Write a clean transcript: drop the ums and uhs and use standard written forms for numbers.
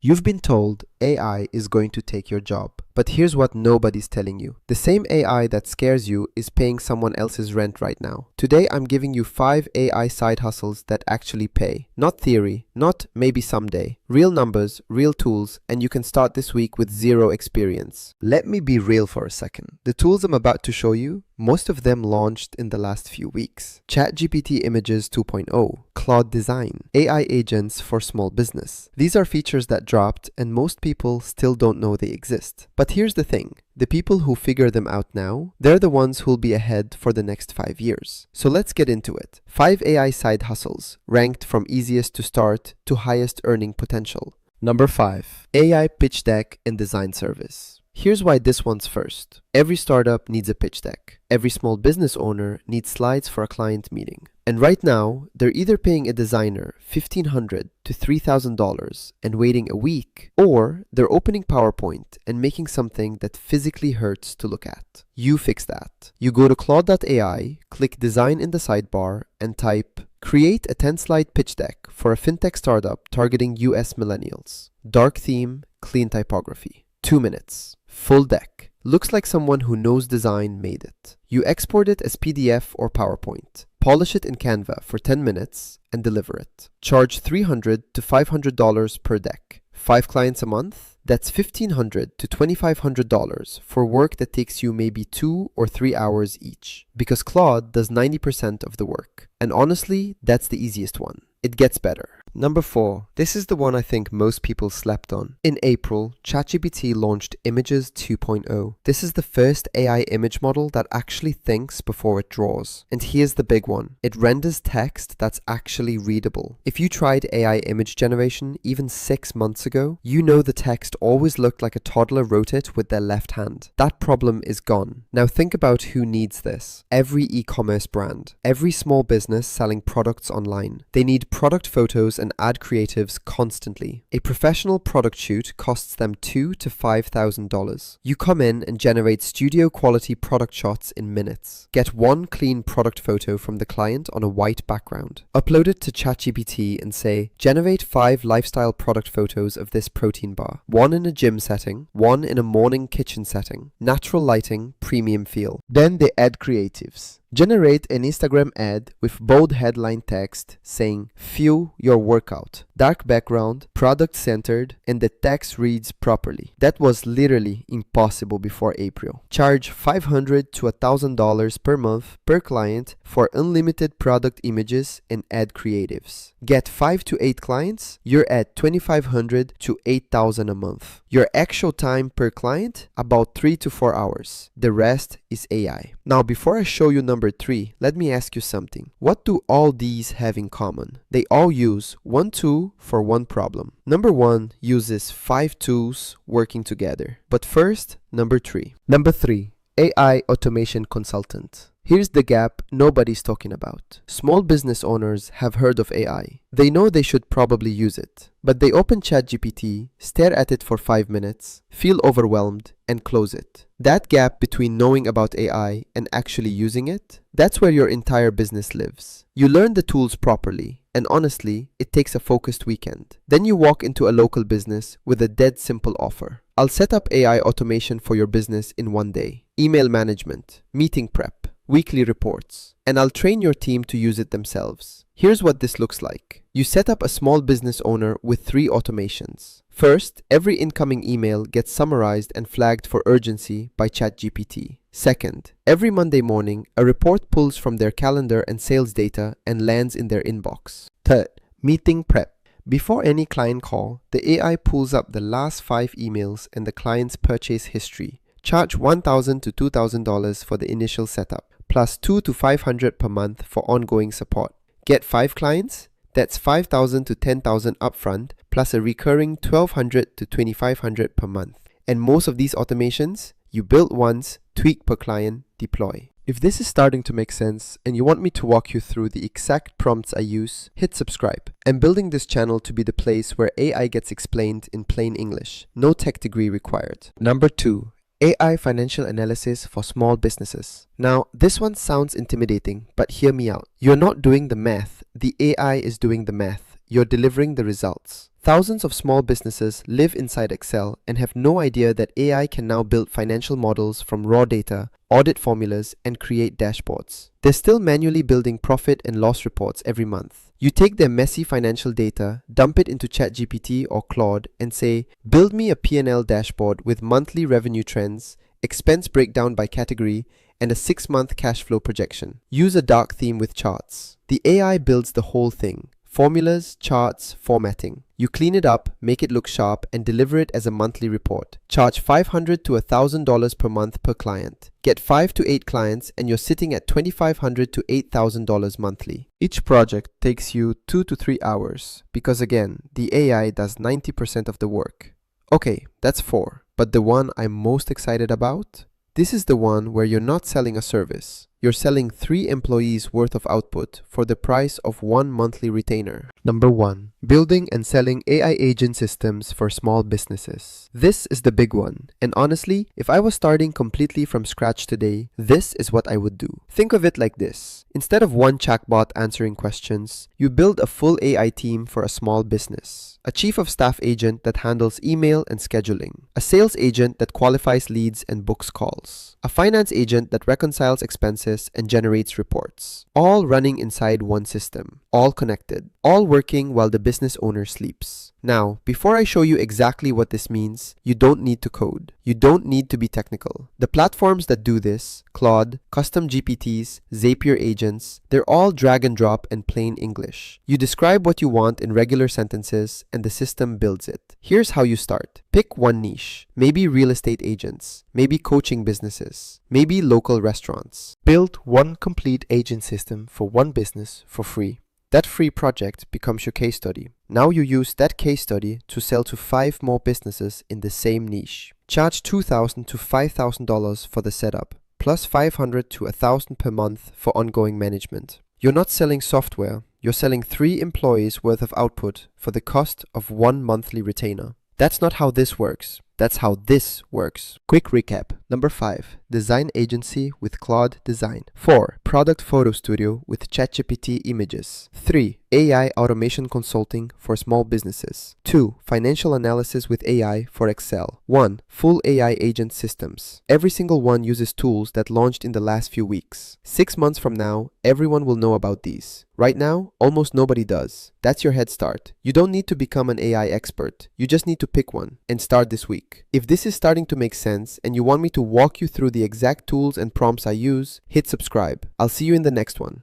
You've been told AI is going to take your job, but here's what nobody's telling you. The same AI that scares you is paying someone else's rent right now. Today, I'm giving you 5 AI side hustles that actually pay. Not theory, not maybe someday. Real numbers, real tools, and you can start this week with zero experience. Let me be real for a second. The tools I'm about to show you, most of them launched in the last few weeks. ChatGPT Images 2.0, Claude Design, AI agents for small business. These are features that dropped and most people still don't know they exist. But here's the thing. The people who figure them out now, they're the ones who'll be ahead for the next 5 years. So let's get into it. 5 AI side hustles, ranked from easiest to start to highest earning potential. Number 5. AI pitch deck and design service. Here's why this one's first. Every startup needs a pitch deck. Every small business owner needs slides for a client meeting. And right now, they're either paying a designer $1,500 to $3,000 and waiting a week, or they're opening PowerPoint and making something that physically hurts to look at. You fix that. You go to Claude.ai, click Design in the sidebar, and type, "Create a 10-slide pitch deck for a fintech startup targeting US millennials. Dark theme, clean typography. 2 minutes. Full deck. Looks like someone who knows design made it." You export it as PDF or PowerPoint. Polish it in Canva for 10 minutes and deliver it. Charge $300 to $500 per deck. 5 clients a month? That's $1,500 to $2,500 for work that takes you maybe 2 or 3 hours each. Because Claude does 90% of the work. And honestly, that's the easiest one. It gets better. Number 4. This is the one I think most people slept on. In April, ChatGPT launched Images 2.0. This is the first AI image model that actually thinks before it draws. And here's the big one. It renders text that's actually readable. If you tried AI image generation even 6 months ago, you know the text always looked like a toddler wrote it with their left hand. That problem is gone. Now think about who needs this. Every e-commerce brand. Every small business selling products online. They need product photos and ad creatives constantly. A professional product shoot costs them $2,000 to $5,000. You come in and generate studio quality product shots in minutes. Get one clean product photo from the client on a white background. Upload it to ChatGPT and say, "Generate 5 lifestyle product photos of this protein bar. 1 in a gym setting, 1 in a morning kitchen setting. Natural lighting, premium feel." Then the ad creatives. Generate an Instagram ad with bold headline text saying, "Fuel your workout." Dark background, product centered, and the text reads properly. That was literally impossible before April. Charge $500 to $1,000 per month per client for unlimited product images and ad creatives. Get 5 to 8 clients, you're at $2,500 to $8,000 a month. Your actual time per client, about 3 to 4 hours. The rest is AI. Now, before I show you number 3, let me ask you something. What do all these have in common? They all use one tool for one problem. Number 1 uses 5 tools working together. But first, number 3. Number 3, AI automation consultant. Here's the gap nobody's talking about. Small business owners have heard of AI. They know they should probably use it. But they open ChatGPT, stare at it for 5 minutes, feel overwhelmed, and close it. That gap between knowing about AI and actually using it, that's where your entire business lives. You learn the tools properly, and honestly, it takes a focused weekend. Then you walk into a local business with a dead simple offer. "I'll set up AI automation for your business in 1 day. Email management, meeting prep, weekly reports, and I'll train your team to use it themselves." Here's what this looks like. You set up a small business owner with 3 automations. First, every incoming email gets summarized and flagged for urgency by ChatGPT. Second, every Monday morning, a report pulls from their calendar and sales data and lands in their inbox. Third, meeting prep. Before any client call, the AI pulls up the last 5 emails and the client's purchase history. Charge $1,000 to $2,000 for the initial setup, plus $200 to $500 per month for ongoing support. Get 5 clients? That's $5,000 to $10,000 upfront, plus a recurring $1,200 to $2,500 per month. And most of these automations, you build once, tweak per client, deploy. If this is starting to make sense and you want me to walk you through the exact prompts I use, hit subscribe. I'm building this channel to be the place where AI gets explained in plain English. No tech degree required. Number 2. AI financial analysis for small businesses. Now, this one sounds intimidating, but hear me out. You're not doing the math. The AI is doing the math. you're delivering the results. Thousands of small businesses live inside Excel and have no idea that AI can now build financial models from raw data, audit formulas, and create dashboards. They're still manually building profit and loss reports every month. You take their messy financial data, dump it into ChatGPT or Claude, and say, build me a P&L dashboard with monthly revenue trends, expense breakdown by category, and a 6-month cash flow projection. Use a dark theme with charts. The AI builds the whole thing. Formulas, charts, formatting. You clean it up, make it look sharp, and deliver it as a monthly report. Charge $500 to $1,000 per month per client. Get 5 to 8 clients and you're sitting at $2,500 to $8,000 monthly. Each project takes you 2 to 3 hours because again, the AI does 90% of the work. Okay, that's 4. But the one I'm most excited about? This is the one where you're not selling a service. You're selling 3 employees worth of output for the price of 1 monthly retainer. Number 1. Building and selling AI agent systems for small businesses. This is the big one. And honestly, if I was starting completely from scratch today, this is what I would do. Think of it like this. Instead of one chatbot answering questions, you build a full AI team for a small business. A chief of staff agent that handles email and scheduling. A sales agent that qualifies leads and books calls. A finance agent that reconciles expenses and generates reports. All running inside one system. All connected. All working while the business owner sleeps. Now, before I show you exactly what this means, you don't need to code. You don't need to be technical. The platforms that do this, Claude, custom GPTs, Zapier agents, they're all drag and drop and plain English. You describe what you want in regular sentences and the system builds it. Here's how you start. Pick one niche. Maybe real estate agents. Maybe coaching businesses. Maybe local restaurants. Build one complete agent system for one business for free. That free project becomes your case study. Now you use that case study to sell to 5 more businesses in the same niche. Charge $2,000 to $5,000 for the setup, plus $500 to $1,000 per month for ongoing management. You're not selling software, you're selling 3 employees worth of output for the cost of 1 monthly retainer. That's not how this works. That's how this works. Quick recap. Number 5. Design agency with Claude Design. 4. Product photo studio with ChatGPT images. 3. AI automation consulting for small businesses. 2. Financial analysis with AI for Excel. 1. Full AI agent systems. Every single one uses tools that launched in the last few weeks. 6 months from now, everyone will know about these. Right now, almost nobody does. That's your head start. You don't need to become an AI expert. You just need to pick one and start this week. If this is starting to make sense and you want me to walk you through the exact tools and prompts I use, hit subscribe. I'll see you in the next one.